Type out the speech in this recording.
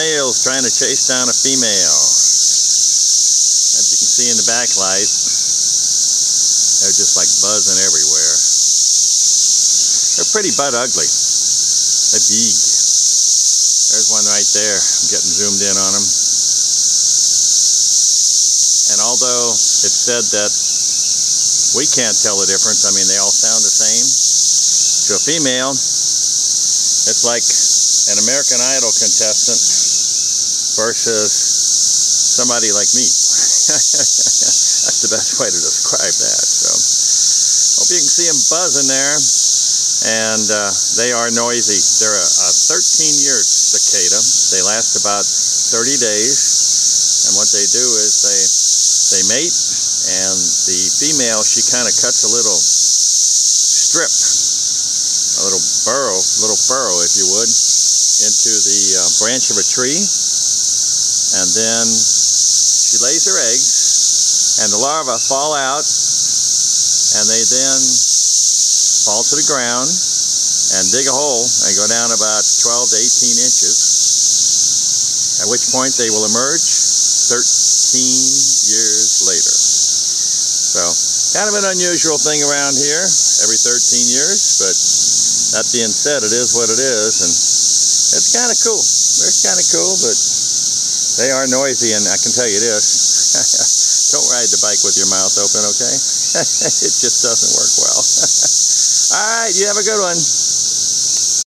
males trying to chase down a female. As you can see in the backlight, they're just like buzzing everywhere. They're pretty butt ugly. They're big. There's one right there. I'm getting zoomed in on them. And although it's said that we can't tell the difference, I mean, they all sound the same, to a female, it's like an American Idol contestant versus somebody like me. That's the best way to describe that. So, hope you can see them buzzing there. And they are noisy. They're a 13-year cicada. They last about 30 days. And what they do is they mate, and the female, she kind of cuts a little strip, a little furrow, if you would, into the branch of a tree. And then she lays her eggs, and the larvae fall out, and they then fall to the ground and dig a hole and go down about 12 to 18 inches, at which point they will emerge 13 years later. So, kind of an unusual thing around here, every 13 years, but that being said, it is what it is, and it's kind of cool. They're kind of cool, but they are noisy, and I can tell you this, don't ride the bike with your mouth open, okay? It just doesn't work well. All right, you have a good one.